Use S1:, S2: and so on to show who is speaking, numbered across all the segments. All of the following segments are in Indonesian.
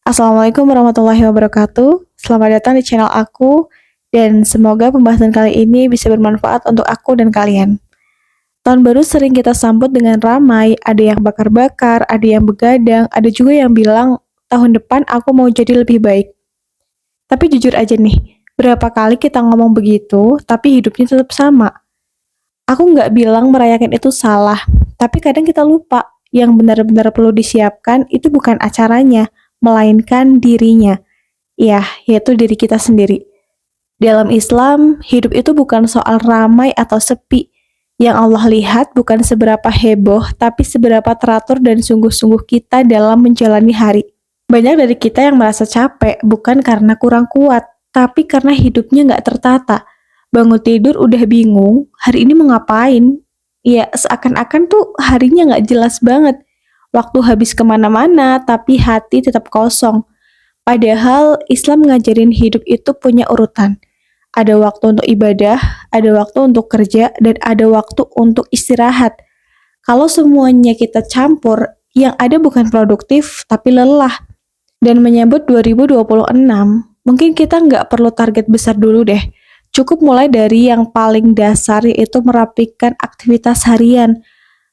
S1: Assalamualaikum warahmatullahi wabarakatuh. Selamat datang di channel aku dan semoga pembahasan kali ini bisa bermanfaat untuk aku dan kalian. Tahun baru sering kita sambut dengan ramai, ada yang bakar-bakar, ada yang begadang, ada juga yang bilang tahun depan aku mau jadi lebih baik. Tapi jujur aja nih, berapa kali kita ngomong begitu, tapi hidupnya tetap sama. Aku nggak bilang merayakan itu salah, tapi kadang kita lupa yang benar-benar perlu disiapkan itu bukan acaranya, melainkan dirinya. Ya, yaitu diri kita sendiri. Dalam Islam, hidup itu bukan soal ramai atau sepi. Yang Allah lihat bukan seberapa heboh, tapi seberapa teratur dan sungguh-sungguh kita dalam menjalani hari. Banyak dari kita yang merasa capek bukan karena kurang kuat, tapi karena hidupnya nggak tertata. Bangun tidur udah bingung, hari ini mau ngapain? Ya, seakan-akan tuh harinya nggak jelas banget. Waktu habis kemana-mana, tapi hati tetap kosong. Padahal Islam ngajarin hidup itu punya urutan. Ada waktu untuk ibadah, ada waktu untuk kerja, dan ada waktu untuk istirahat. Kalau semuanya kita campur, yang ada bukan produktif, tapi lelah. Dan menyambut 2026, mungkin kita nggak perlu target besar dulu deh. Cukup mulai dari yang paling dasar, yaitu merapikan aktivitas harian.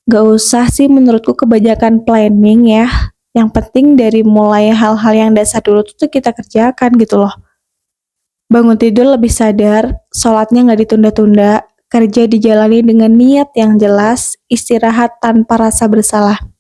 S1: Nggak usah sih menurutku kebanyakan planning ya. Yang penting dari mulai hal-hal yang dasar dulu tuh kita kerjakan gitu loh. Bangun tidur lebih sadar, sholatnya nggak ditunda-tunda, kerja dijalani dengan niat yang jelas, istirahat tanpa rasa bersalah.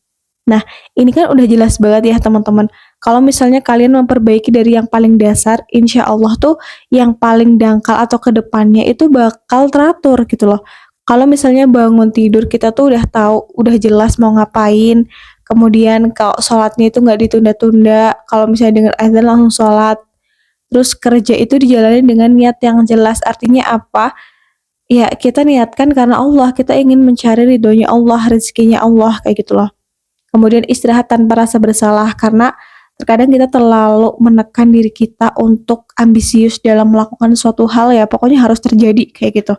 S1: Nah, ini kan udah jelas banget ya teman-teman. Kalau misalnya kalian memperbaiki dari yang paling dasar, insya Allah tuh yang paling dangkal atau kedepannya itu bakal teratur gitu loh. Kalau misalnya bangun tidur kita tuh udah tahu, udah jelas mau ngapain, kemudian kalau sholatnya itu nggak ditunda-tunda, kalau misalnya dengar azan langsung sholat, terus kerja itu dijalani dengan niat yang jelas, artinya apa? Ya kita niatkan karena Allah, kita ingin mencari ridhonya Allah, rezekinya Allah, kayak gitu loh. Kemudian istirahat tanpa rasa bersalah, karena terkadang kita terlalu menekan diri kita untuk ambisius dalam melakukan suatu hal ya, pokoknya harus terjadi kayak gitu.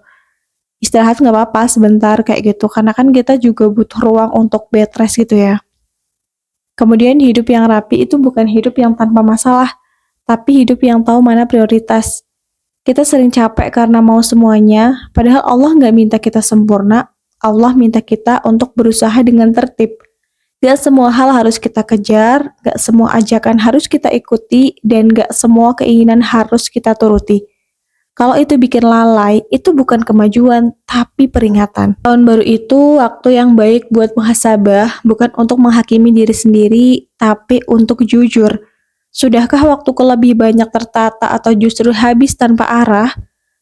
S1: Istirahat nggak apa-apa sebentar kayak gitu, karena kan kita juga butuh ruang untuk bed rest gitu ya. Kemudian hidup yang rapi itu bukan hidup yang tanpa masalah, tapi hidup yang tahu mana prioritas. Kita sering capek karena mau semuanya, padahal Allah nggak minta kita sempurna, Allah minta kita untuk berusaha dengan tertib. Gak semua hal harus kita kejar, gak semua ajakan harus kita ikuti, dan gak semua keinginan harus kita turuti. Kalau itu bikin lalai, itu bukan kemajuan, tapi peringatan. Tahun baru itu waktu yang baik buat muhasabah, bukan untuk menghakimi diri sendiri, tapi untuk jujur. Sudahkah waktuku lebih banyak tertata atau justru habis tanpa arah?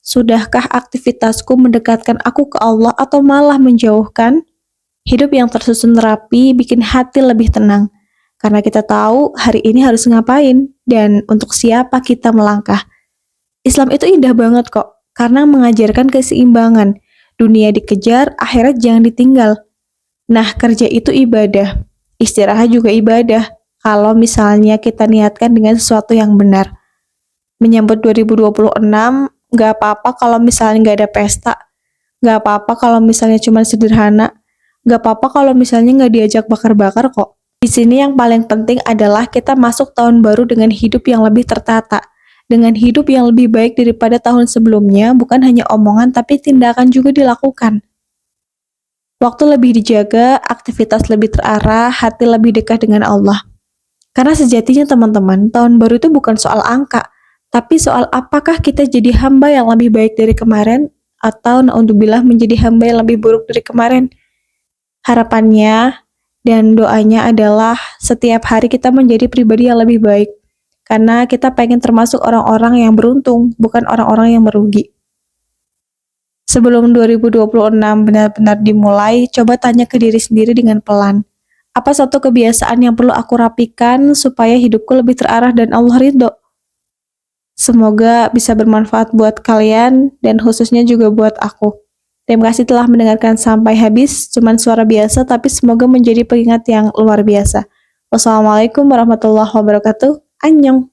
S1: Sudahkah aktivitasku mendekatkan aku ke Allah atau malah menjauhkan? Hidup yang tersusun rapi bikin hati lebih tenang. Karena kita tahu hari ini harus ngapain dan untuk siapa kita melangkah. Islam itu indah banget kok, karena mengajarkan keseimbangan. Dunia dikejar, akhirat jangan ditinggal. Nah, kerja itu ibadah. Istirahat juga ibadah. Kalau misalnya kita niatkan dengan sesuatu yang benar. Menyambut 2026, nggak apa-apa kalau misalnya nggak ada pesta. Nggak apa-apa kalau misalnya cuma sederhana. Nggak apa-apa kalau misalnya nggak diajak bakar-bakar kok. Di sini yang paling penting adalah kita masuk tahun baru dengan hidup yang lebih tertata. Dengan hidup yang lebih baik daripada tahun sebelumnya, bukan hanya omongan tapi tindakan juga dilakukan. Waktu lebih dijaga, aktivitas lebih terarah, hati lebih dekat dengan Allah. Karena sejatinya teman-teman, tahun baru itu bukan soal angka, tapi soal apakah kita jadi hamba yang lebih baik dari kemarin, atau naudzubillah menjadi hamba yang lebih buruk dari kemarin. Harapannya dan doanya adalah setiap hari kita menjadi pribadi yang lebih baik. Karena kita pengen termasuk orang-orang yang beruntung, bukan orang-orang yang merugi. Sebelum 2026 benar-benar dimulai, coba tanya ke diri sendiri dengan pelan. Apa satu kebiasaan yang perlu aku rapikan supaya hidupku lebih terarah dan Allah ridho? Semoga bisa bermanfaat buat kalian dan khususnya juga buat aku. Terima kasih telah mendengarkan sampai habis, cuman suara biasa tapi semoga menjadi pengingat yang luar biasa. Wassalamualaikum warahmatullahi wabarakatuh. Annyeong.